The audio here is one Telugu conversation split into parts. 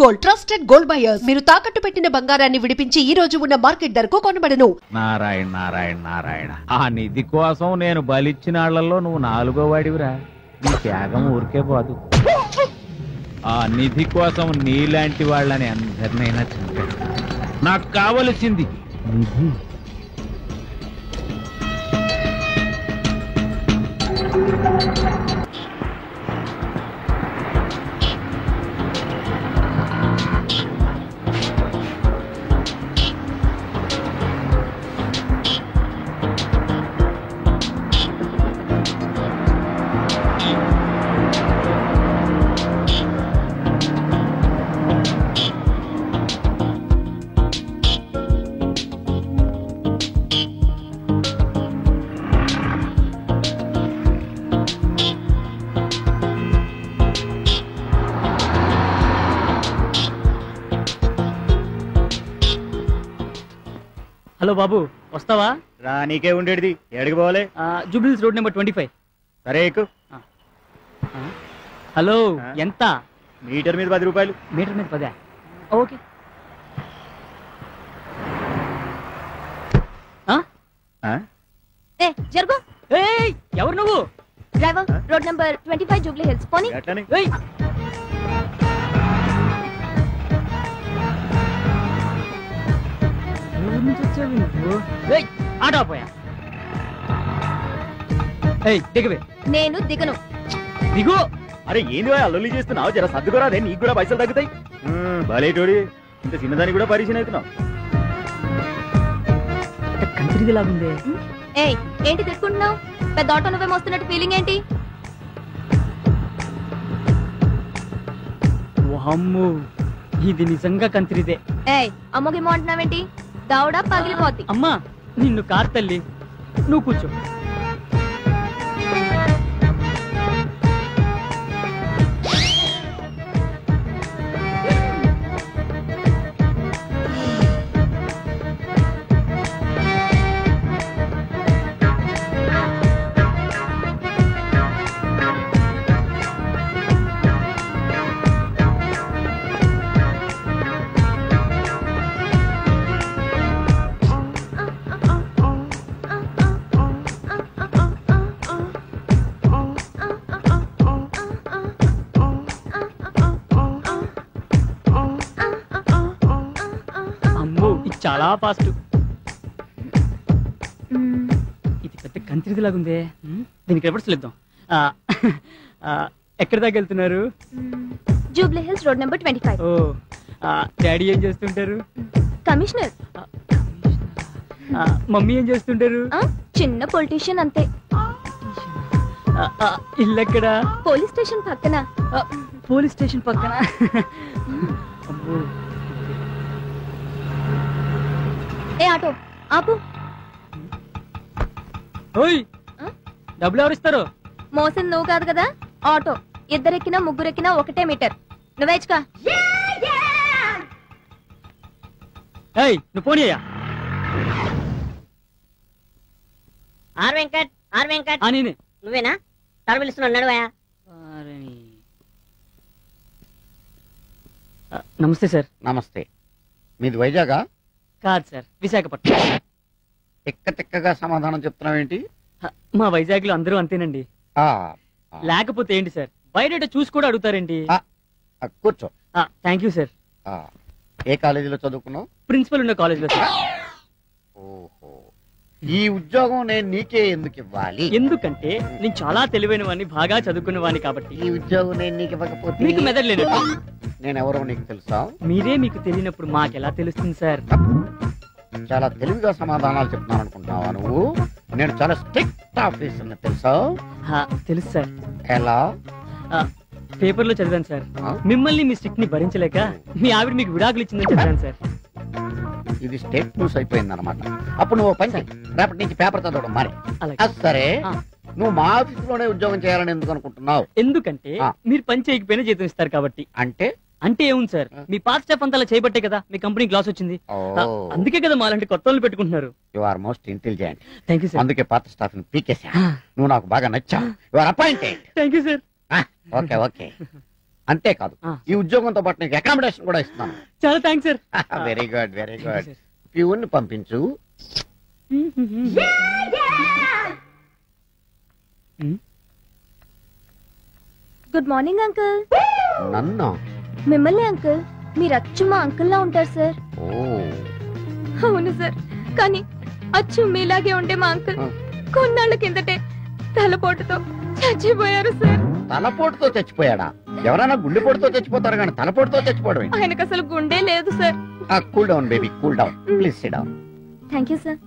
Gold trusted gold buyers. మీరు తాకట్టు పెట్టిన బంగారాన్ని విడిపించి ఈ రోజు ఉన్న మార్కెట్ ధరకు కొనబడను. నారాయణ నారాయణ నారాయణ, ఆ నిధి కోసం నేను బలిచ్చిన ఆళ్లలో నువ్వు 4వ వాడివిరా. నీ త్యాగం ఊరికే పోదు. ఆ నిధి కోసం నీలాంటి వాళ్ళని అందరినైనా చంపేస్తా. నాకు కావలసింది నిధి. హలో బాబు, వస్తావా? రా, నీకే ఉండేది. ఎక్కడికి పోవాలి? Jubilee Hills road number 25. సరే ఎక్కు. హలో, ఎంత? మీటర్ మీద 10 రూపాయలు. మీటర్ మీద 10? ఓకే. జరుగు. ఎవరు నువ్వు? Driver, road number 25 Jubilee hills పోనీ. ఆటో పోయా. దిగవే. నేను దిగను. దిగు. అరే ఏంది అల్లుల్లి చేస్తున్నావు? జర సర్దుకోరా, అదే నీకు కూడా పైసలు తగ్గుతాయి. బాలేటోడి, ఇంత చిన్నదానికి కూడా పరిచయం అవుతున్నావు. కంత్రిదిలాగుందే. ఏంటి తిట్టుకుంటున్నావు? పెద్ద ఆటో నువ్వే మోస్తున్నట్టు ఫీలింగ్ ఏంటి? అమ్మో, ఇది నిజంగా కంత్రిదే. అమ్మోగిమ్మో అంటున్నావేంటి? దావుడా పగిలిపోద్ది. అమ్మా, నిన్ను కార్ తల్లి, నువ్వు కూర్చో. చాలా ఫాస్ట్. ఇది పెద్ద కంత్రిది లాగుందే. దీనికి రివర్స్ లేద్దాం. ఎక్కడి దాకా వెళ్తున్నారు? Jubilee hills road number 25. ఓ, డాడీ ఏం చేస్తుంటారు? కమిషనర్. మమ్మీ ఏం చేస్తుంటారు? చిన్న పొలిటీషియన్ అంతే. ఇల్లు ఎక్కడ? పోలీస్ స్టేషన్ పక్కన. పోలీస్ స్టేషన్ పక్కన. ఆటో ఆపు. ఓయ్, డబ్బులు ఎవరు ఇస్తారు? మోసం నువ్వు కాదు కదా. ఆటో ఇద్దరెక్కినా ముగ్గురెక్కినా ఒకటే మీటర్. నువ్వేచ్చుకా. నువ్వు పోనీ అయ్యా. R Venkat, R Venkat. నేనే. నువ్వేనా? సార్ పిలుస్తున్నాడు, నడువయా. నమస్తే సార్. నమస్తే. మీది వైజాగా? కాదు సార్, విశాఖపట్నం. తిక్కగా సమాధానం చెప్తున్నావేంటి? మా వైజాగ్ లో అందరూ అంతేనండి. లేకపోతే ఏంటి సార్, బయట చూసి కూడా అడుగుతారేంటి? కూర్చో. Thank you sir. ఏ కాలేజీలో చదువుకున్నావు? ప్రిన్సిపల్ ఉన్న కాలేజీలో సార్. ఓహో, ఈ ఉద్యోగం నేను నీకే ఎందుకు ఇవ్వాలి? ఎందుకంటే నేను చాలా తెలివైన వాడిని, బాగా చదువుకున్న వాడిని కాబట్టి. ఈ ఉద్యోగం నేను నీకు ఇవ్వకపోతే మీకు మెదడు. నేను ఎవరో నీకు తెలుసా? మీరే మీకు తెలియనప్పుడు మాకెలా తెలుస్తుంది సార్? చాలా తెలివిగా సమాధానాలు చెప్తున్నాను అనుకుంటున్నావా నువ్వు? నేను చాలా స్ట్రిక్ట్ ఆఫీసర్ని, తెలుసా? తెలుసు సార్. ఎలా? పేపర్లో చదివాను సార్. మిమ్మల్ని మీ స్ట్రిక్ట్ ని భరించలేక మీ ఆవిడ మీకు విడాకులు ఇచ్చిందని చదివాను సార్. ఇది స్టేట్ న్యూస్ అయిపోయింది అనమాట. అప్పుడు నువ్వు పని రేపటి నుంచి పేపర్ చదవడం మరి. సరే, నువ్వు మా ఆఫీసులోనే ఉద్యోగం చేయాలని ఎందుకు అనుకుంటున్నావు? ఎందుకంటే మీరు పని చేయకపోయినా జీతం ఇస్తారు కాబట్టి. అంటే ఏముంది సార్, మీ పాత స్టాఫ్ అంతా చేయబట్టే కదా మీ కంపెనీ గ్లాస్ వచ్చింది. అందుకే కదా మాలాంటి కొత్త వాళ్ళు పెట్టుకుంటున్నారు. You are most intelligent. Thank you sir. అందుకే పాత స్టాఫ్ ని పీకేసా. నువ్వు నాకు బాగా నచ్చావు. You are appointed. Thank you sir. Okay okay. అంతేకాదు ఈ ఉద్యోగంతో పాటు నీకు అకామిడేషన్ కూడా ఇస్తున్నాను. చాలా thanks sir. Very good very good. Peon పంపించు. Good morning uncle. నన్ను? మిమ్మల్ని అంకుల్. మీరు అచ్చు మా అంకుల్ లా ఉంటారు సార్. అవును సార్, కానీ అచ్చు మీలాగే ఉండే మా అంకుల్ కొన్నాళ్ళ కిందటే తలపోటుతో చచ్చిపోయారు సార్. తలపోటుతో చచ్చిపోయాడా? ఎవరైనా గుండెపోటుతో చచ్చిపోతారు కానీ తలపోటుతో చచ్చిపోవడం? ఆయనకు అసలు గుండె లేదు sir. Cool down baby, cool down. Please SIT down. Thank you sir.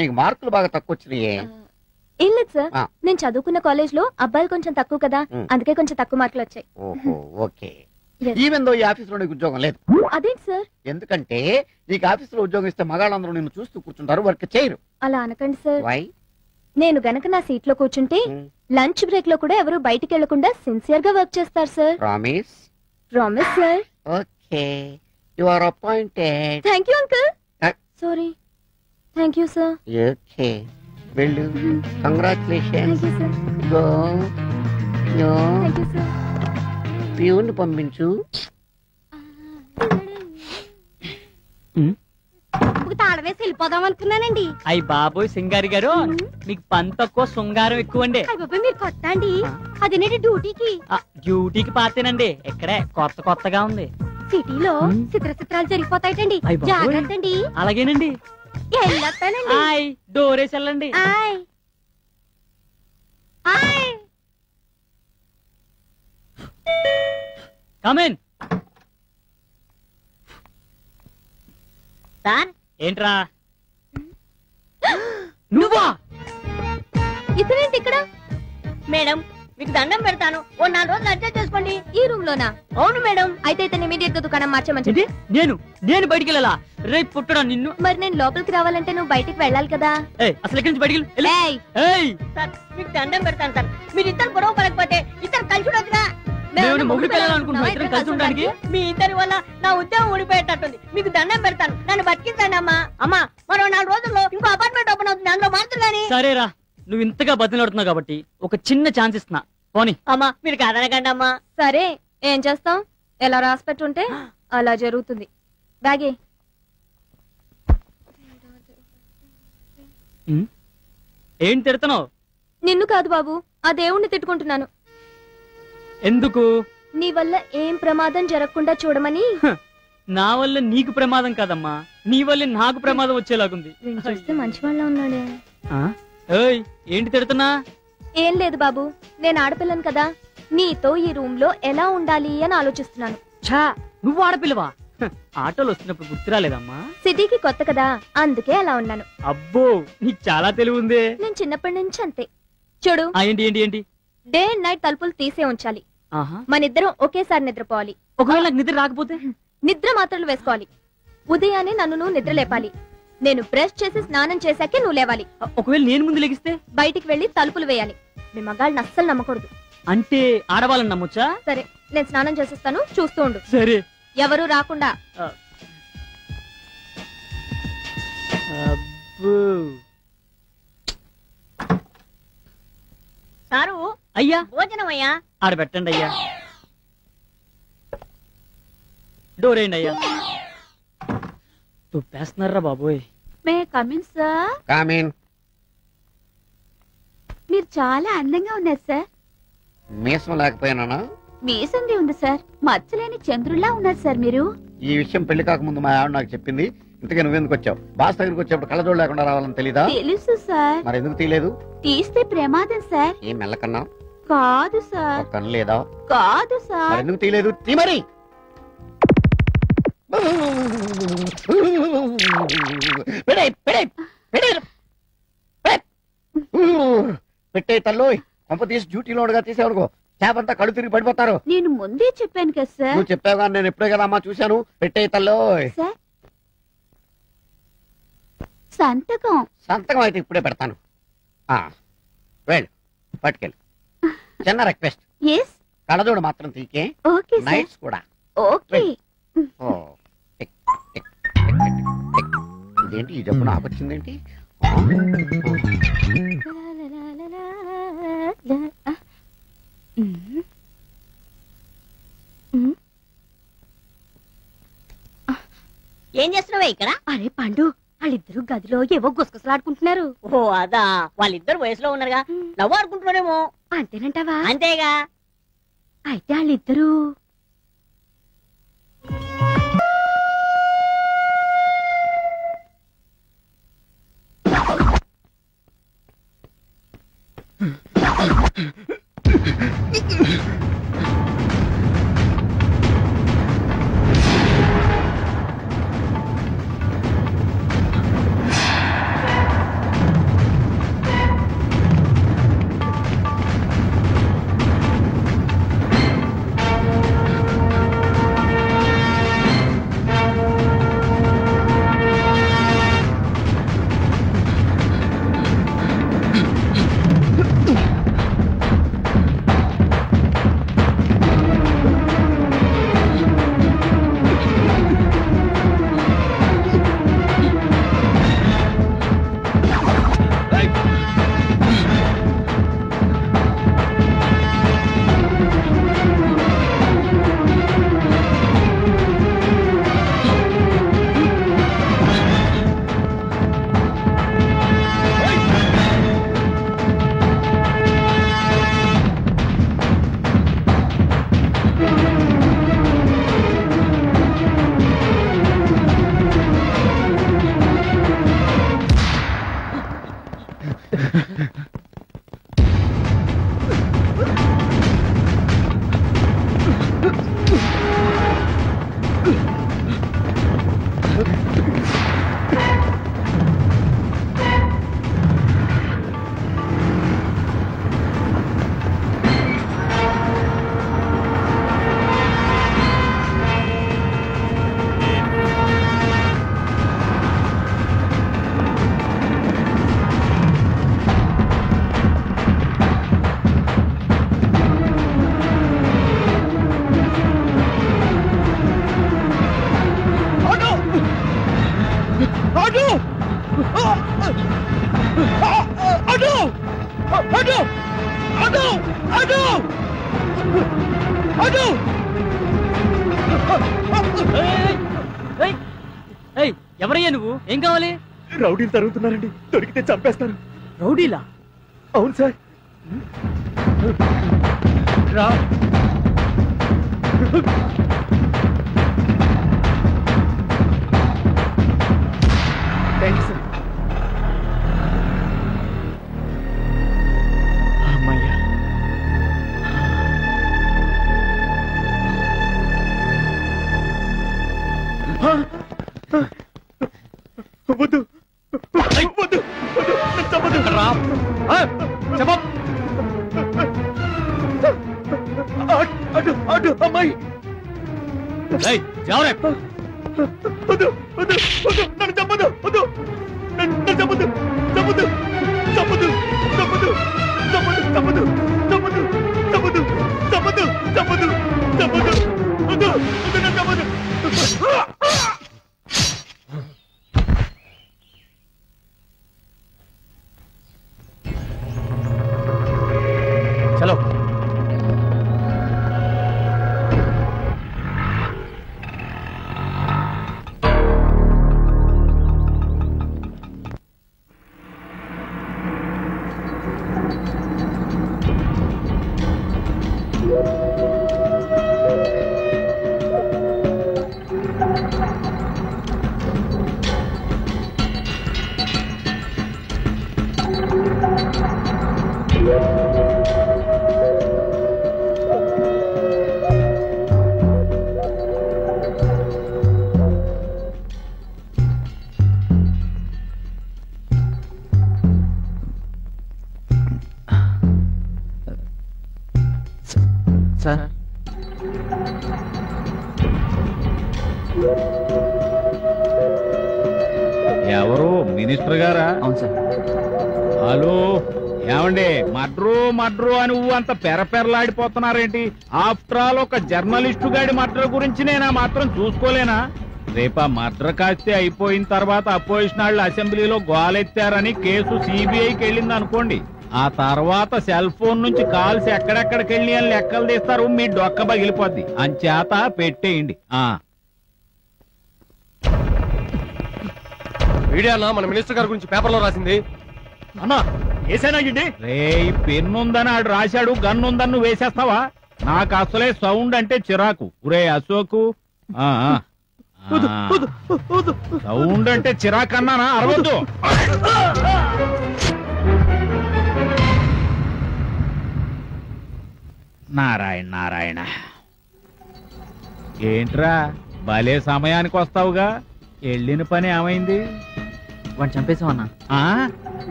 నీకు మార్కులు బాగా తక్కువ వచ్చినాయే? ఏం లేదు సార్, నేను చదువుకున్న కాలేజ్ లో అబ్బాయిలు కొంచెం తక్కువ కదా, అందుకే కొంచెం తక్కువ మార్కులు వచ్చాయి. ఓహో ఓకే. ఈవెన్ దో ఈ ఆఫీస్ లో నీకు ఉద్యోగం లేదు. అదేంటి సార్? ఎందుకంటే నీకు ఆఫీస్ లో ఉద్యోగం ఇస్తే మగాళ్ళందరూ నిన్ను చూస్తూ కూర్చుంటారు, వర్క్ చేయరు. అలా అనకండి సార్. వై? నేను గనక నా సీట్ లో కూర్చుంటే లంచ్ బ్రేక్ లో కూడా ఎవరు బయటికి వెళ్లకుండా సిన్సియర్ గా వర్క్ చేస్తారు sir. Promise? Promise sir. Okay, you are appointed. Thank you uncle. Sorry. Thank you sir. Okay, వెళ్ళు. Congratulations. Thank you sir. Go. Yo. Thank you sir. Peon పంపించు. తాళవేసి వెళ్ళిపోదాం అనుకున్నానండి. అయ్యి బాబోయ్ సింగారి గారు, మీకు పని తక్కువ శృంగారం ఎక్కువ అండి. మీరు కొత్త అండి? అదేనండి డ్యూటీకి. డ్యూటీకి పాతేనండి, ఇక్కడే కొత్త కొత్తగా ఉంది. సిటీలో చిత్రాలు జరిగిపోతాయండి, జాగ్రత్త అండి. అలాగేనండి. వెళ్ళొస్తానండి. హాయ్, డోరేసి వెళ్ళండి. Hi hi. కమిన్. సార్ ఏంట్రా నువ్వా? ఇతనేంటి ఇక్కడ? మేడం మీకు దండం పెడతాను, ఓ 4 రోజులు అడ్జస్ట్ చేసుకోండి. ఈ రూమ్ లోనా? అవును మేడం. అయితే ఇతను ఇమీడియట్ గా దుకాణం మార్చమని. నేను బయటికి వెళ్ళాలా? రేపు పుట్టడా నిన్ను? మరి నేను లోపలికి రావాలంటే నువ్వు బయటికి వెళ్ళాలి కదా. అసలు ఎక్కడి నుంచి బయటికి సార్ మీకు దండం పెడతాను సార్, మీరు ఇద్దరు గొడవ పడకపోతే ఇద్దరు కలిసి ఉండొచ్చుగా. మీ ఇద్దరి వల్ల నా ఉద్యోగం ఊడిపోయేటట్టుంది. మీకు దండం పెడతాను, నన్ను బతికించండి అమ్మా. అమ్మా మరో 4 రోజుల్లో ఇంకో అపార్ట్మెంట్ ఓపెన్ అవుతుంది, అందులో మారుతుంది. కానీ సరేరా, నువ్వు ఇంతగా బతిలాడుతున్నావు కాబట్టి ఒక చిన్న ఛాన్స్ ఇస్తున్నా, పోనీ. అమ్మా మీరు కాదనకండి అమ్మా. సరే, ఏం చేస్తాం? ఎలా రాసి పెట్టుంటే అలా జరుగుతుంది. బ్యాగే. ఏంటి తిడుతున్నావు? నిన్ను కాదు బాబు, ఆ దేవుణ్ణి తిట్టుకుంటున్నాను. ఎందుకు? నీ వల్ల ఏం ప్రమాదం జరగకుండా చూడమని. నా వల్ల నీకు ప్రమాదం కాదమ్మా, నీ వల్ల నాకు ప్రమాదం వచ్చేలాగుంది. చూస్తే మంచి వాళ్ళ ఉన్నాడే. ఏంటి తిడుతున్నా? ఏం లేదు బాబు, నేను ఆడపిల్లను కదా, నీతో ఈ రూమ్ లో ఎలా ఉండాలి అని ఆలోచిస్తున్నాను. ఛా, నువ్వు ఆడపిల్లవా? ఆటోలు వస్తున్నప్పుడు గుర్తు రాలేదమ్మా? సిటీకి కొత్త కదా, అందుకే అలా ఉన్నాను. అబ్బో, నీకు చాలా తెలివి ఉంది. నేను చిన్నప్పటి నుంచి అంతే. చూడు, ఏంటి ఏంటి ఏంటి? డే అండ్ నైట్ తలుపులు తీసే ఉంచాలి. ఆహా, మనిద్దరం ఒకేసారి నిద్రపోవాలి. ఒకవేళ నాకు నిద్ర రాకపోతే? నిద్ర మాత్రలు వేసుకోవాలి. ఉదయాన్నే నన్ను నువ్వు నిద్ర లేపాలి. నేను బ్రష్ చేసి స్నానం చేశాకే నువ్వు లేవాలి. ఒకవేళ నేను ముందు లెగిస్తే? బయటికి వెళ్లి తలుపులు వేయాలి. మీ మగాళ్ళని అస్సలు నమ్మకూడదు. అంటే ఆడవాళ్ళని నమ్మొచ్చా? సరే, నేను స్నానం చేసేస్తాను, చూస్తూ ఉండు. సరే. ఎవరు రాకుండా. సారు అయ్యా, భోజనం అయ్యా. ఆడబెట్టండి అయ్యా. డోరేయండి అయ్యా. తుప్పేస్తున్నారా బాబోయ్. May come in sir. కమిన్. మీరు చాలా అందంగా ఉన్నారు సార్. మీసం లేకపోయినా? మీసంది ఉంది సార్, మచ్చలేని చంద్రుల్లా ఉన్నారు సార్ మీరు. ఈ విషయం పెళ్లి కాకముందు మా ఆవిడ నాకు చెప్పింది. ఇంతకీ నువ్వెందుకు వచ్చావు? బాస్ దగ్గరికి వచ్చేప్పుడు కళ్ళజోడు లేకుండా రావాలని తెలీదా? తెలుసు సార్. మరి ఎందుకు తీయలేదు? తీస్తే ప్రమాదం సార్. ఏం మెల్లకన్నా? కాదు సార్. కన్ను లేదా? కాదు సార్. మరి ఎందుకు తీయలేదు? తీ మరి. పెట్టే తల్లు, కొంప తీసి డ్యూటీలో ఉండగా తీసేవనుకో, చేపంతా కళ్ళు తిరిగి పడిపోతారు. నేను ముందే చెప్పాను కదా సార్. నువ్వు చెప్పావు కానీ నేను ఎప్పుడే కదా అమ్మా చూశాను. పెట్టే తల్లు. సంతకం. సంతకం అయితే ఇప్పుడే పెడతాను. వెళ్ళు, పట్టుకెళ్ళు. చిన్న రిక్వెస్ట్, కళ్ళజోడు మాత్రం తీకే. ఓకే నైట్స్ కూడా. ఓకే. ఇదేంటి ఈ జబ్బు నాకు వచ్చిందేంటి? ఏం చేస్తున్నావే ఇక్కడ? అరే పండు, వాళ్ళిద్దరు గదిలో ఏవో గుసగుసలాడుకుంటున్నారు. ఓ అదా, వాళ్ళిద్దరు వయసులో ఉన్నారుగా, లవ్ ఆడుకుంటున్నారేమో. అంతేనంటావా? అంతేగా. అయితే వాళ్ళిద్దరు ఎవరయ్యా నువ్వు? ఏం కావాలి? రౌడీలు తరుగుతున్నారండి, దొరికితే చంపేస్తారు. రౌడీలా? అవును సార్. రా. Thank you sir. అమ్మయ్యా. వద్దు వద్దు వద్దు, చెప్పదు. అటు అటు అమ్మాయి. వద్దు వద్దు వద్దు, నన్ను చెప్పదు. వద్దు, నన్ను చెప్పదు. చెప్పదు చెప్పదు చెప్పదు చెప్పదు చెప్పదు చెప్పదు చెప్పదు చెప్పదు చెప్పదు వద్దు వద్దు, నన్ను చెప్పదు. చలో. సార్, ఎవరు? మినిస్టర్ గారా? అవును సార్. హలో, ఏమండి? మడ్రు అని అంత పెరపెరలాడిపోతున్నారేంటి? ఆఫ్టర్ ఆల్ ఒక జర్నలిస్టు గాడి మర్డర్ గురించి నేనా మాత్రం చూసుకోలేనా? రేపా మర్డర్ కాస్తే అయిపోయిన తర్వాత అపోజిషన్ వాళ్ళు అసెంబ్లీలో గోలెత్తారని కేసు సిబిఐకి వెళ్ళింది అనుకోండి, ఆ తర్వాత సెల్ ఫోన్ నుంచి కాల్స్ ఎక్కడెక్కడికి వెళ్ళి అని లెక్కలు తీస్తారు, మీ డొక్క పగిలిపోద్ది. అంచేత పెట్టేయండి. మీడియాలో మన మినిస్టర్ గారి గురించి పేపర్లో రాసింది. అన్నా ఏసైనాగిండి రే పెన్నుందని ఆడు రాశాడు, గన్నుందని నువ్వు వేసేస్తావా? నాకు అసలే సౌండ్ అంటే చిరాకు. ఒరే అశోకు, సౌండ్ అంటే చిరాకు అన్నానా? అరవద్దు. నారాయణ నారాయణ, ఏంట్రా భలే సమయానికి వస్తావుగా? వెళ్ళిన పని ఏమైంది? వాడిని చంపేసామన్నా.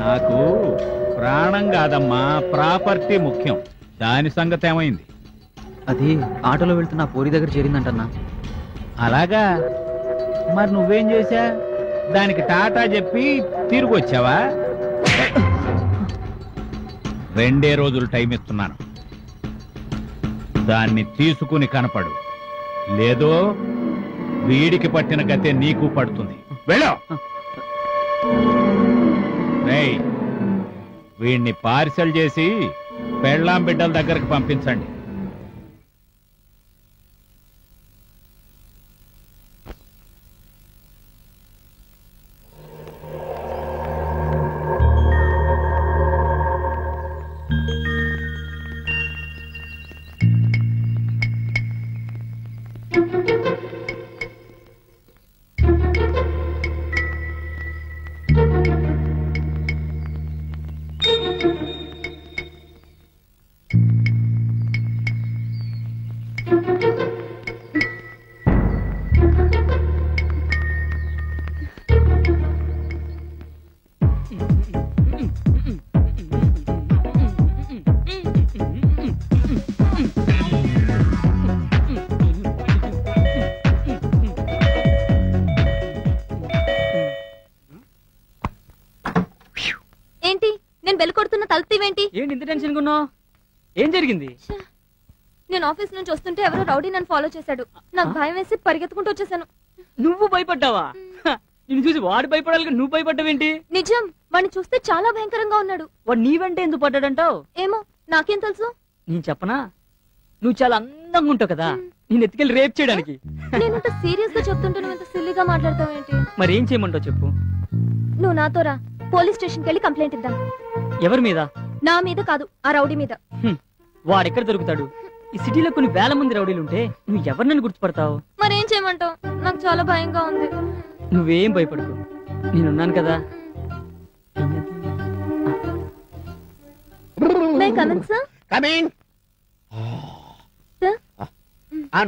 నాకు ప్రాణం కాదమ్మా, ప్రాపర్టీ ముఖ్యం. దాని సంగతి ఏమైంది? అది ఆటోలో వెళ్తున్న పూరి దగ్గర చేరిందంటన్నా. అలాగా? మరి నువ్వేం చేశా? దానికి టాటా చెప్పి తిరిగి వచ్చావా? 2 రోజులు టైం ఇస్తున్నాను, దాన్ని తీసుకుని కనపడు. లేదో వీడికి పట్టిన గతే నీకు పడుతుంది. వెళ్ళు. రేయ్, వీడిని పార్సల్ చేసి పెళ్ళాం బిడ్డల దగ్గరకు పంపించండి. ఏంటి నేను బెల్ కొడుతున్న తలుపుతీవేంటి? ఏంటి ఇంత టెన్షన్ ఉన్నావు? ఏం జరిగింది? నేను ఆఫీస్ నుంచి వస్తుంటే ఎవరో రౌడీ నన్ను ఫాలో చేశాడు. నాకు భయం వేసి పరిగెత్తుకుంటూ వచ్చేసాను. నువ్వు భయపడ్డావా? నిన్ను చూసి వాడు భయపడాలి, నువ్వు భయపడ్డావేంటి? నిజం, వాడిని చూస్తే చాలా భయంకరంగా ఉన్నాడు. వాడు నీ వెంట ఎందుకు పడ్డాడంటావు? ఏమో, నాకేం తెలుసు. నేను చెప్పనా, నువ్వు చాలా అందంగా ఉంటావు కదా, నేను ఎత్తుకెళ్ళి రేప్ చేయడానికి. నేను ఇంత సీరియస్ గా చెప్తుంటే నువ్వు ఇంత సిల్లీగా మాట్లాడతావేంటి? మరి ఏం చేయమంటావు చెప్పు. నువ్వు నాతో రా, పోలీస్ స్టేషన్కి వెళ్ళి కంప్లైంట్ ఇద్దాం. ఎవరి మీద? నా మీద కాదు, ఆ రౌడీ మీద. వాడెక్కడ దొరుకుతాడు? ఈ సిటీలో కొన్ని వేల మంది రౌడీలు ఉంటే నువ్వు ఎవరినని గుర్తుపడతావు? మరేం చేయమంటావు? నాకు చాలా భయంగా ఉంది. నువ్వేం భయపడకు, నేనున్నాను కదా. May come in sir? కమింగ్.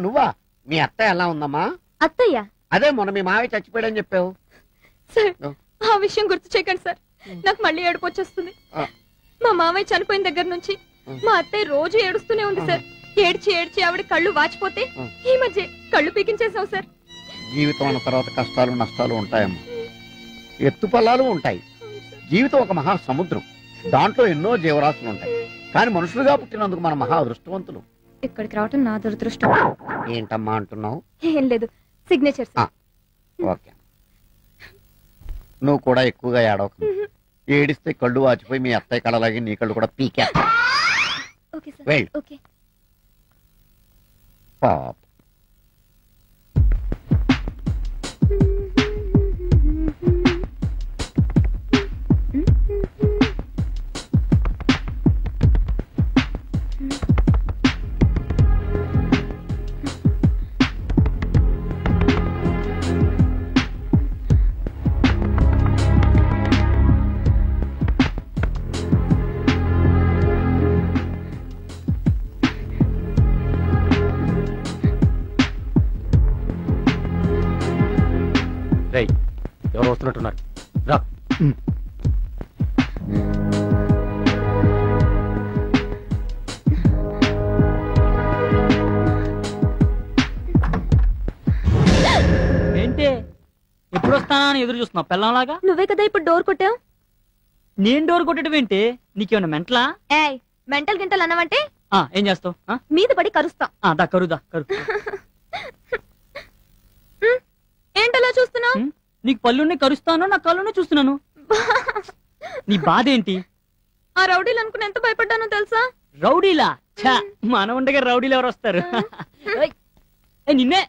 నువ్వా? మీ అత్తయ్య ఎలా ఉందమ్మా? అత్తయ్య? అదే మొన్న మీ మావి చచ్చిపోయాడని చెప్పావు. సార్, ఆ విషయం గుర్తు చేయకండి సార్, నాకు మళ్ళీ ఏడుపు వచ్చేస్తుంది. మా మామయ్య చనిపోయిన దగ్గర నుంచి మా అత్తయ్య రోజు ఏడుస్తూనే ఉంది సార్. ఏడ్చి ఏడ్చి ఆవిడ కళ్ళు వాచిపోతే ఈ మధ్య కళ్ళు పీకించేసావు సార్. జీవితం అన్న తర్వాత కష్టాలు నష్టాలు ఉంటాయమ్మా, ఎత్తుపల్లాలు ఉంటాయి. జీవితం ఒక మహా సముద్రం, దాంట్లో ఎన్నో జీవరాశులు ఉంటాయి. కానీ మనుషులుగా పుట్టినందుకు మన మహా అదృష్టవంతులు. ఇక్కడికి రావటం నా దురదృష్టం. ఏంటమ్మా అంటున్నావు? ఏం లేదు, సిగ్నేచర్ సార్. ఓకే, నువ్వు కూడా ఎక్కువగా ఏడవకు. ఏడిస్తే కళ్ళు వాచిపోయి మీ అత్తయ్య కళ్ళలాగే నీ కళ్ళు కూడా పీకా. Okay sir. వెళ్ళు. ఓకే. పాప ఎవరు వస్తున్నట్టున్నారు, రా. ఏంటి ఎప్పుడు వస్తానా అని ఎదురు చూస్తున్నావు పెళ్ళంలాగా? నువ్వే కదా ఇప్పుడు డోర్ కొట్టావు. నేను డోర్ కొట్టడం ఏంటి? నీకేమన్నా మెంటలా? ఏయ్, మెంటల్ గింటల్ అన్నవంటే ఏం చేస్తావు? మీద పడి కరుస్తా. దా కరుదా కరు. ఏంటలా చూస్తున్నావు? నీకు పళ్ళునే కరుస్తాను, నా కళ్ళునే చూస్తున్నాను. నీ బాధ ఏంటి? ఆ రౌడీలు అనుకుని ఎంత భయపడ్డానో తెలుసా? రౌడీలా? ఛా, మన ఉండగా రౌడీలు ఎవరు వస్తారు? నిన్నే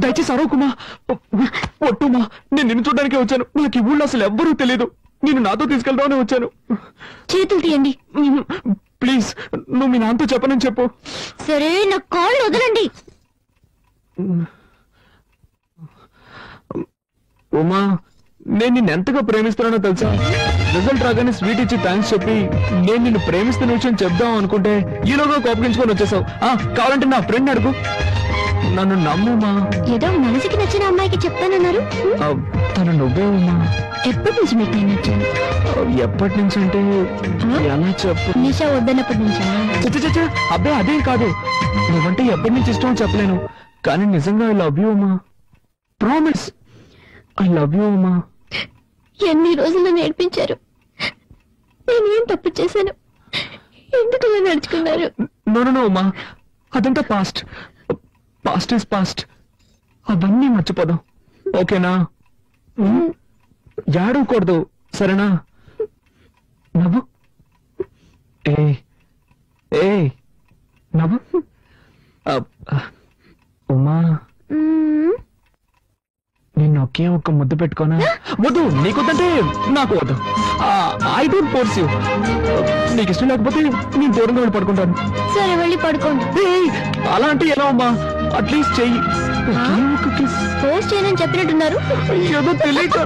దయచేసి అరవకుమా, ఒట్టుమా. నేను నిన్ను చూడడానికే వచ్చాను. నాకు ఈ ఊళ్ళో అసలు ఎవ్వరూ తెలియదు. నేను నాతో తీసుకెళ్దామని వచ్చాను. చేతులు తీయండి ప్లీజ్. నువ్వు మీ నాన్నతో చెప్పనని చెప్పు. సరే, నా కాళ్ళు వదలండి. ఉమా, నేను నిన్ను ఎంతగా ప్రేమిస్తున్నానో తెలుసా? రిజల్ట్ రాగానే స్వీట్ ఇచ్చి థ్యాంక్స్ చెప్పి నేను నిన్ను ప్రేమిస్తున్న విషయం చెప్దాం అనుకుంటే ఈలోగా కోపగించుకొని వచ్చేసావు. కావాలంటే నా ఫ్రెండ్ అడుగు. నన్ను నమ్ముమా. ఏదో మనసుకి నచ్చిన అమ్మాయికి చెప్తానన్నారు. తను నువ్వే ఉమా. ఎప్పటి నుంచి మీకు నేను నచ్చాను? ఎప్పటి నుంచి అంటే ఎలా చెప్పు? నిషా వద్దన్నప్పటి నుంచా? అబ్బే అదేం కాదు. నువ్వంటే ఎప్పటి నుంచి ఇష్టం చెప్పలేను, కానీ నిజంగా I love you Uma. Promise, I love you Uma. ఎన్ని రోజులు నేర్పించారు. నేనేం తప్పు చేశాను? ఎందుకు ఇలా నడుచుకున్నారు? నో ఉమా, అదంతా పాస్ట్. Past is past. అవన్నీ మర్చిపోదాం, ఓకేనా? ఏడవకూడదు, సరేనా? నవ్వు. ఏ నవ్వు. ఉమా, నిన్ను ఒకే ఒక్క ముద్దు పెట్టుకోనా? వద్దు, నీకొద్దంటే నాకు వద్దు. I don't force you. నీకు ఇష్టం లేకపోతే నేను దూరంగా వెళ్ళి పడుకుంటాను. సరే, వెళ్ళి పడుకోండి. అలా అంటే ఎలా అమ్మా? అట్లీస్ట్ చెయ్యి. ఫోర్స్ చేయనని చెప్పినట్టున్నారు. ఏదో తెలియక.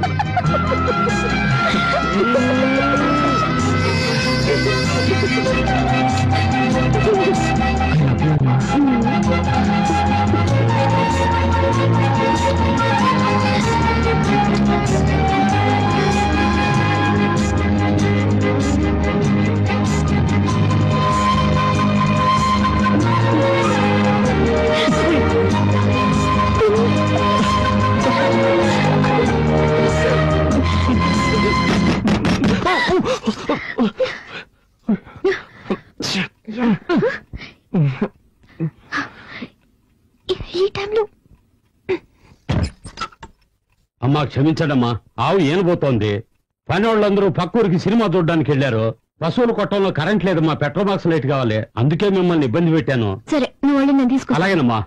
ఈ టైంలో అమ్మా క్షమించడమ్మా, ఆవు ఏనబోతోంది. పని వాళ్ళందరూ పక్కూరికి సినిమా చూడడానికి వెళ్లారు. పశువుల కొట్టంలో కరెంట్ లేదమ్మా, పెట్రోల్ బాక్స్ లైట్ కావాలి, అందుకే మిమ్మల్ని ఇబ్బంది పెట్టాను. సరే, నువ్వు వెళ్ళి నేను తీసుకో. అలాగేనమ్మా.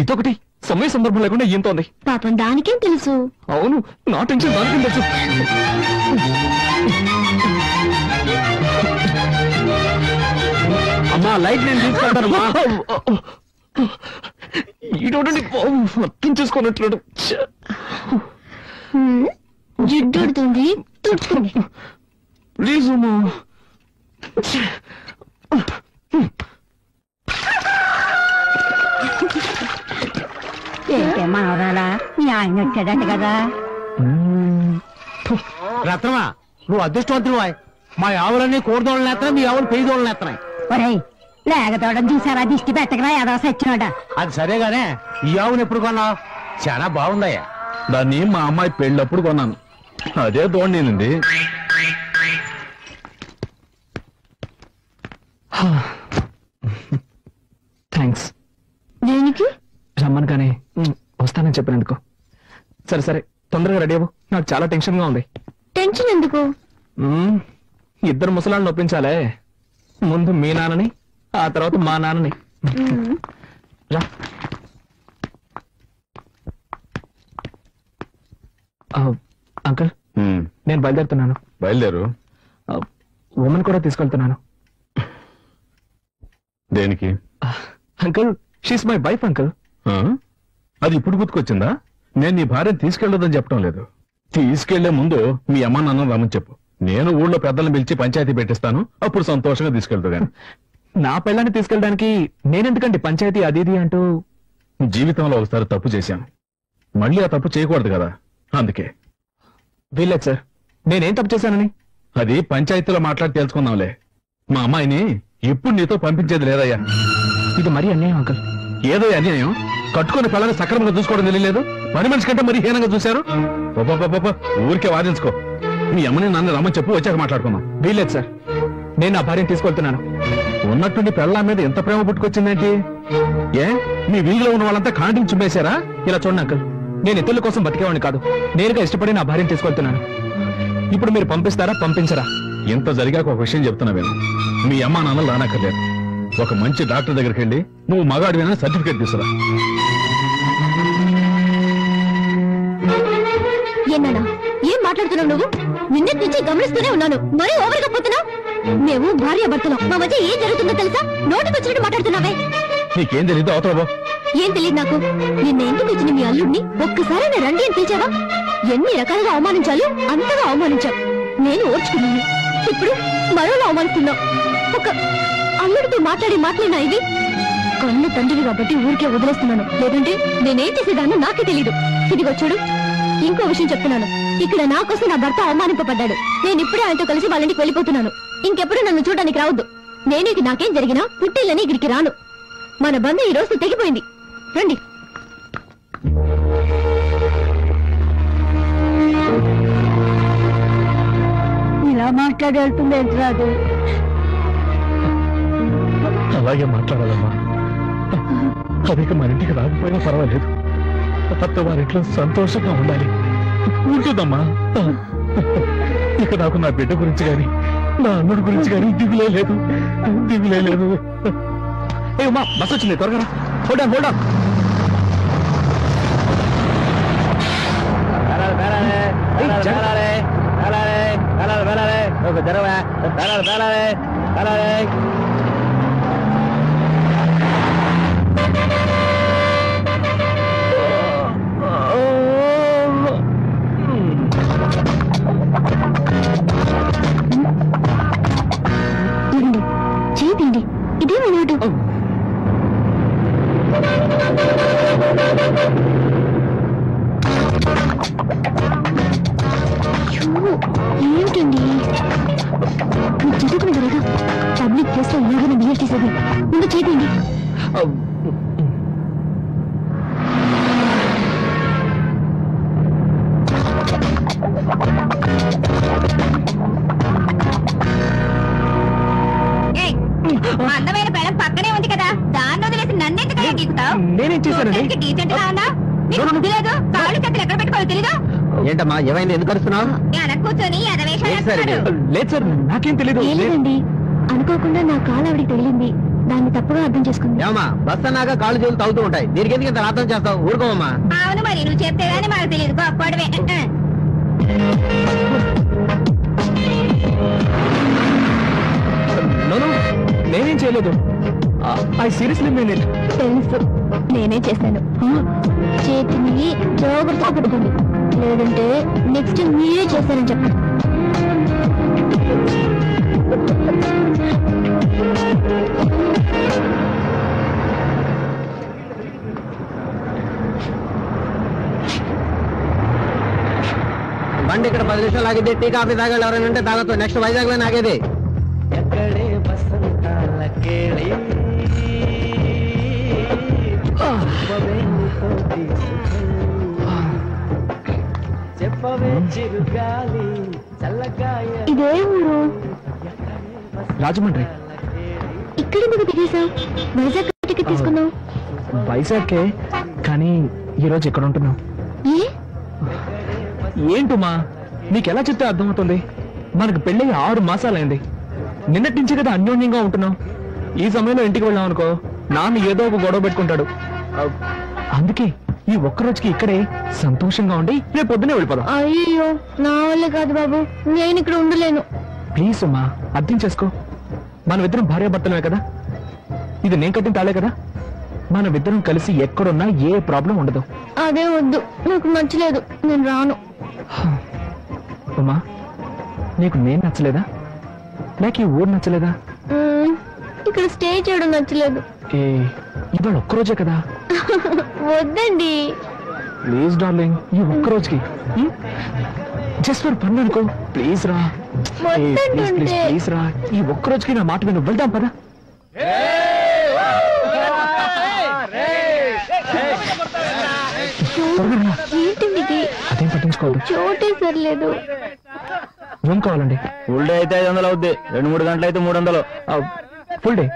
ఇదొకటి సమయ సందర్భం లేకుండా ఏంతోంది. పాపం దానికేం తెలుసు. అవును, నా టెన్షన్ దానికేం తెలుసు. అమ్మా, లైట్ నేను తీసుకెళ్తానమ్మా. ఈడోడండి అర్థం చేసుకున్నట్లు. జిడ్డుడుతుంది, తుడుతుంది. ప్లీజ్ అమ్మా. ఏంటే మనవరాలా, మీ ఆయన వచ్చాడట కదా? రత్నమా, నువ్వు అదృష్టవంతులు. మా ఆవులన్నీ కోడిదోళ్ళని ఎత్తనాయి, మీ ఆవులు పెయ్యదోళ్ళని ఎత్తనాయి. ఒరేయ్, లేగతోడని చూసారా? దిష్టి పెట్టకరా, ఏదో సచ్చినోడా. అది సరేగానే, ఈ ఆవును ఎప్పుడు కొన్నావు? చాలా బాగుందయ్యా. దాన్ని మా అమ్మాయి పెళ్ళప్పుడు కొన్నాను. అదే దోణింది. థ్యాంక్స్. దేనికి? రమ్మను కానీ వస్తానని చెప్పినందుకు. సరే సరే, తొందరగా రెడీ అవ్వు. నాకు చాలా టెన్షన్ గా ఉంది. టెన్షన్ ఎందుకు? ఇద్దరు ముసలాళ్ళని ఒప్పించాలే. ముందు మీ నాన్నని, ఆ తర్వాత మా నాన్నని. రా. అంకుల్, నేను బయలుదేరుతున్నాను. బయలుదేరు. ఉమెన్ కూడా తీసుకెళ్తున్నాను. దేనికి? Uncle, she's my wife uncle. అది ఇప్పుడు గుర్తుకొచ్చిందా? నేను నీ భార్యను తీసుకెళ్లొద్దని చెప్పడం లేదు. తీసుకెళ్లే ముందు మీ అమ్మ నాన్న రమ్మని చెప్పు. నేను ఊళ్ళో పెద్దలను పిలిచి పంచాయతీ పెట్టిస్తాను, అప్పుడు సంతోషంగా తీసుకెళ్తాను. నా పిల్లాన్ని తీసుకెళ్ళడానికి నేనెందుకండి పంచాయతీ అది ఇది అంటూ? జీవితంలో ఒకసారి తప్పు చేశాను, మళ్ళీ ఆ తప్పు చేయకూడదు కదా, అందుకే. వీల్లేదు సార్, నేనేం తప్పు చేశానని? అది పంచాయతీలో మాట్లాడి తెలుసుకుందాంలే. మా అమ్మాయిని ఎప్పుడు నీతో పంపించేది లేదయ్యా. ఇది మరీ అన్యాయం అంకుల్. ఏదో అన్యాయం? కట్టుకుని పిల్లల్ని సక్రమంగా చూసుకోవడం తెలియలేదు, పని మనిషి కంటే మరీ హీనంగా చూశారు. ఊరికే వాదించుకో. మీ అమ్మని నన్ను రమ్మని చెప్పు, వచ్చాక మాట్లాడుకుందాం. వీల్లేదు సార్, నేను నా భార్యను తీసుకెళ్తున్నాను. ఉన్నట్టుండి పెళ్ళ మీద ఎంత ప్రేమ పుట్టుకొచ్చిందేంటి? ఏ మీ వీధిలో ఉన్న వాళ్ళంతా కాంటింగ్ చుమ్మేశారా? ఇలా చూడండి అంకుల్, నేను ఇతరుల కోసం బతికేవాడిని కాదు, నేరుగా ఇష్టపడి నా భార్యను తీసుకెళ్తున్నాను. ఇప్పుడు మీరు పంపిస్తారా పంపించరా? ఇంత జరిగాక ఒక విషయం చెప్తున్నా విను. మీ అమ్మా నాన్నలు రానక్కర్లేదు. ఒక మంచి డాక్టర్ దగ్గరికి వెళ్ళి నువ్వు మగాడివైనా సర్టిఫికేట్ తీసుకురా. ఏనానా ఏం మాట్లాడుతున్నావు నువ్వు? నిన్నటి నుంచి గమనిస్తూనే ఉన్నాను, మరీ ఓవర్గా పోతున్నావు. మేము భార్య భర్తలం, మా మధ్య ఏం జరుగుతుందో తెలుసా? నోటికి వచ్చినట్టు మాట్లాడుతున్నావే. నీకేం తెలీదు, అవతల ఏం తెలియదు నాకు. నిన్న ఎందుకు వచ్చిన మీ అల్లుడిని ఒక్కసారైనా రండి అని పిలిచావా? ఎన్ని రకాలుగా అవమానించాలో అంతగా అవమానించావు. నేను ఓర్చుకున్నాను, ఇప్పుడు మరోలా అవమానిస్తున్నావు. ఒక అల్లుడితో మాట్లాడినా ఇది కన్ను తండ్రివి కాబట్టి ఊరికే వదిలేస్తున్నాను, లేదంటే నేనేం చేసేదాన్నో నాకే తెలీదు. ఇదిగో చూడు, ఇంకో విషయం చెప్తున్నాను. ఇక్కడ నా కోసం నా భర్త అవమానింపబడ్డాడు. నేను ఇప్పుడే ఆయనతో కలిసి వాళ్ళ ఇంటికి వెళ్ళిపోతున్నాను. ఇంకెప్పుడు నన్ను చూడడానికి రావద్దు. నేను ఇక నాకేం జరిగినా పుట్టిల్లని ఇక్కడికి రాను. మన బంధం ఈ రోజు తెగిపోయింది. రండి. ఇలా మాట్లాడి వెళ్తుంది ఎంతరాదు. అలాగే మాట్లాడాలమ్మా. అదిక మన ఇంటికి రాకపోయినా పర్వాలేదు, అత్త వారింట్లో సంతోషంగా ఉండాలి. ఉంటుందమ్మా. ఇక నాకు నా బిడ్డ గురించి గాని నా అల్లుడి గురించి గాని దిగులే లేదు. ఏమా బస్ వచ్చింది, త్వరగా హోల్డ్ ఆన్. చేయండి, ఇదే మనోడు. ఏమిటండి మీరు చదువుకునే కదా, పబ్లిక్ ప్లేస్ లో ఎలాగైనా బిహేవ్ చేసేది. ముందు చేయండి. అందమైన పెళ్ళం పక్కనే ఉంది కదా, దాన్ని వదిలేసి నన్నెందుకు గీకుతావు? నేనేం చేశానండి? డీసెంట్ గా ఉన్నా, నీకు లేదు, కాళ్ళు చేతులు ఎక్కడ పెట్టుకోవాలి తెలీదు. ఏంటమ్మా ఏమైంది, ఎందుకు అరుస్తున్నావు? వెనక కూర్చొని లేదు సార్, నాకేం తెలీదు. లేదండి, అనుకోకుండా నా కాలు ఆవిడికి తగిలింది, దాన్ని తప్పుగా అర్థం చేసుకుంది. ఏమా బస్ అన్నాక కాళ్ళు చేతులు తగ్గుతూ ఉంటాయి, దీనికి ఎందుకు ఇంత అర్థం చేస్తావు? ఊరుకోమమ్మా. అవును మరి, నువ్వు చెప్తే గానీ మాకు తెలియదు, గొప్పడవే. నేనేం చేయలేదు. I seriously mean it. తెలుసు, నేనే చేశాను. చేతిని జాగ్రత్తగా పెట్టుకోండి, లేదంటే నెక్స్ట్ మీరే చేశానని చెప్పండి. బండి ఇక్కడ 10 నిమిషాలు ఆగిద్ది, టీ కాఫీ తాగాలి ఎవరైనా ఉంటే తాగొచ్చు. నెక్స్ట్ వైజాగ్ లో ఆగేది. ఇదే ఊరు? రాజమండ్రి. ఇక్కడ ఎందుకు దిగేశావు? వైజాగ్ టికెట్ తీసుకున్నావు. వైజాగ్కే, కానీ ఈరోజు ఇక్కడ ఉంటున్నావు. ఏంటుమా నీకెలా చెప్తే అర్థమవుతుంది? మనకు పెళ్ళి 6 మాసాలైంది. నిన్నటి నుంచి కదా అన్యోన్యంగా ఉంటున్నావు. ఈ సమయంలో ఇంటికి వెళ్ళాం అనుకో, నాన్న ఏదో ఒక గొడవ పెట్టుకుంటాడు. అందుకే ఈ ఒక్కరోజుకి ఇక్కడే సంతోషంగా ఉండి రేపు పొద్దునే వెళ్ళిపోదాం. అయ్యో నా వల్ల కాదు బాబు, నేను ఇక్కడ ఉండలేను. ప్లీజ్ అమ్మా, అర్థం చేసుకో. మనమిద్దరం భార్యాభర్తలమే కదా, ఇది నేను కట్టిన తాళే కదా. మనమిద్దరం కలిసి ఎక్కడున్నా ఏ ప్రాబ్లం ఉండదు. అదే వద్దు, నాకు నచ్చలేదు, నేను రాను. అమ్మా, నీకు నేను నచ్చలేదా, లేక ఈ ఊరు నచ్చలేదా? ఇక్కడ స్టే చేయడం నచ్చలేదు. ఇవాళ ఒక్కరోజే కదా. వద్దండి ప్లీజ్ డార్లింగ్, ఈ ఒక్కరోజుకి జస్ట్ ఫర్ ఫన్ అనుకో. ప్లీజ్ రా, ప్లీజ్ రా, ఈ ఒక్కరోజుకి నా మాట విను. వెళ్దాం పదా. త్వరగా. ఏంటండి ఇది? అదేం పట్టించుకోవద్దు. చోటే సరిలేదు. రూమ్ కావాలండి. ఫుల్ డే అయితే 500 అవుద్ది, 2-3 గంటలు అయితే 300. ఫుల్ డే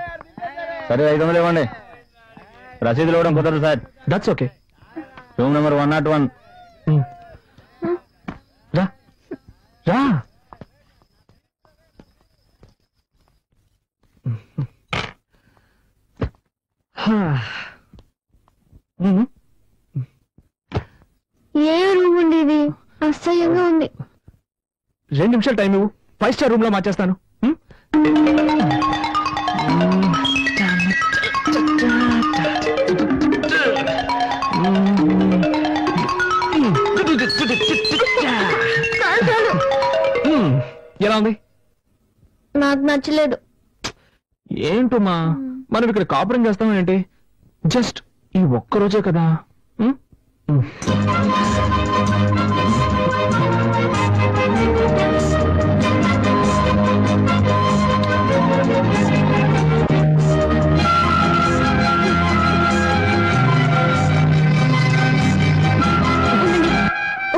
సరే 500 ఇవ్వండి. రసీదులు ఇవ్వడం కుదరదు sir. That's okay. Room number 101. రా రా. ఏ రూమ్ అండి ఇది? అసహ్యంగా ఉంది. 2 నిమిషాలు టైం ఇవ్వు, 5 స్టార్ రూమ్ లో మార్చేస్తాను. ఎలా ఉంది? నాకు నచ్చలేదు. ఏంటమ్మా, మనం ఇక్కడ కాపురం చేస్తామేంటి? జస్ట్ ఈ ఒక్క రోజే కదా.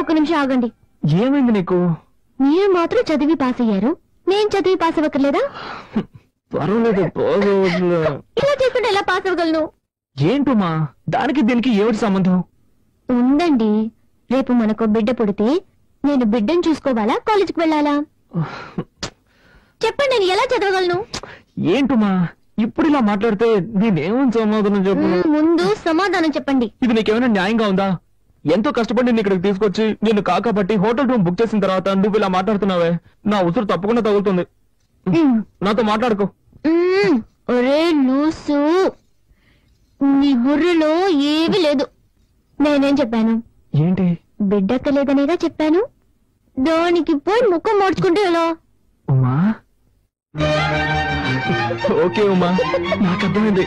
ఒక నిమిషం ఆగండి. ఏమైంది నీకు? మీరు మాత్రం చదివి పాస్ అయ్యారు, నేను చదివి పాస్ అవ్వక్కర్లేదా? పర్వాలేదు. ఇలా చేసుకుంటే ఎలా పాస్ అవ్వగలను? ఏంటమ్మా, దానికి దీనికి ఏమిటి సంబంధం? ఉందండి. రేపు మనకు బిడ్డ పుడితే నేను బిడ్డను చూసుకోవాలా, కాలేజీకి వెళ్ళాలా? చెప్పండి, నేను ఎలా చదవగలను? ఏంటమ్మా ఇప్పుడు ఇలా మాట్లాడితే నేనేమని సమాధానం చెప్పు? ముందు సమాధానం చెప్పండి. ఇది నీకేమైనా న్యాయంగా ఉందా? ఎంతో కష్టపడి నిన్ను ఇక్కడికి తీసుకొచ్చి నిన్ను కాకపట్టి హోటల్ రూమ్ బుక్ చేసిన తర్వాత నువ్వు ఇలా మాట్లాడుతున్నావే, నా ఉసురు తప్పకుండా తగులుతుంది. నాతో మాట్లాడుకో. ఒరే లూసు, నీ బుర్రలో ఏమీ లేదు. నేనేం చెప్పాను? ఏంటి? బిడ్డక్కలేదనేగా చెప్పాను. దానికి పోయి ముఖం మార్చుకుంటే ఎలా? ఉమా, ఓకే ఉమా, నాకు అర్థమైంది.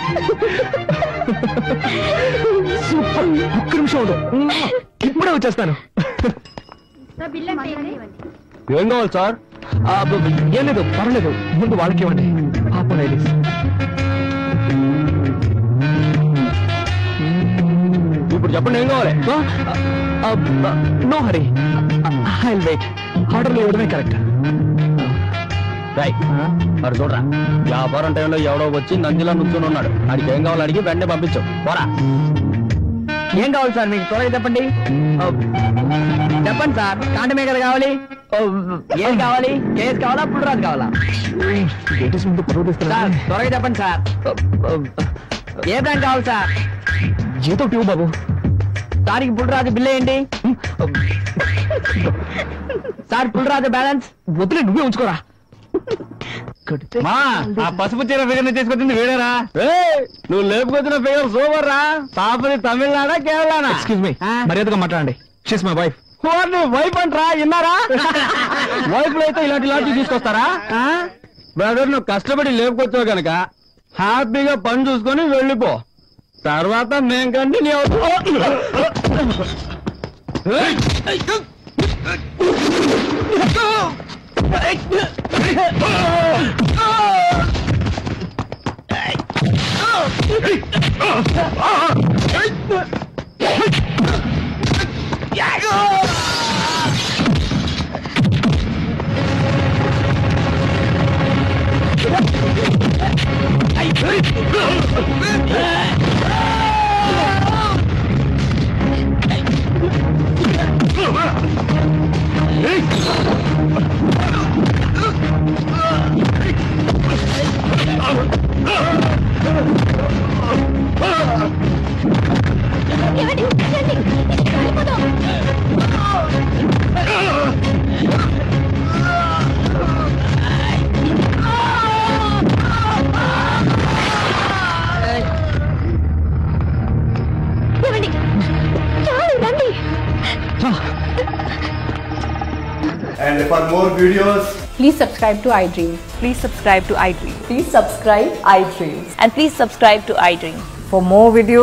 సూపర్. ఒక్క నిమిషం ఉండు, ఇప్పుడే వచ్చేస్తాను. ఏం కావాలి సార్? ఏం లేదు, పర్వాలేదు. ముందు వాళ్ళకి ఇవ్వండి. ఇప్పుడు చెప్పండి ఏం కావాలి? No Hari, I will wait. ఆర్డర్లు ఇవ్వడమే కరెక్ట్. మరి చూడరా, వ్యాపారం టైంలో ఎవడో వచ్చి నందిలా నుంచుని ఉన్నాడు. వాడికి ఏం కావాలో అడిగి వెంటనే పంపించావు. పోరా. ఏం కావాలి సార్ మీకు? త్వరగా చెప్పండి. చెప్పండి సార్, కాంటమే కదా కావాలి. ఏం కావాలి? కేసు కావాలా, పుల్లరాజు కావాలా? సార్ త్వరగా చెప్పండి సార్. ఏ బ్రాండ్ కావాలి సార్? ఏదో ట్యూబ్ బాబు. సార్కి పుల్లరాజు బిల్ వేయండి సార్. పుల్లరాజు బ్యాలెన్స్ వదిలే, నువ్వే ఉంచుకోరా. మా ఆ పసుపు చీర ఫిగర్ తీసుకొచ్చింది వీడేరా? నువ్వు లేపుకొచ్చిన ఫిగర్ సూపర్ రా. పాపది తమిళనాడా కేరళనా? ఎక్స్క్యూజ్ మీ, మర్యాదగా మాట్లాడండి. She's my wife. నువ్వు వైఫ్ అంటరా? విన్నారా? వైఫ్లు అయితే ఇలాంటి తీసుకొస్తారా? బ్రదర్, నువ్వు కష్టపడి లేపుకొచ్చావు కనుక హ్యాపీగా పని చూసుకొని వెళ్ళిపో. తర్వాత మేం కంటిన్యూ అవుతాం. And for more videos, please subscribe to iDream. Please subscribe to iDream. Please subscribe iDream. And please subscribe to iDream. For more videos.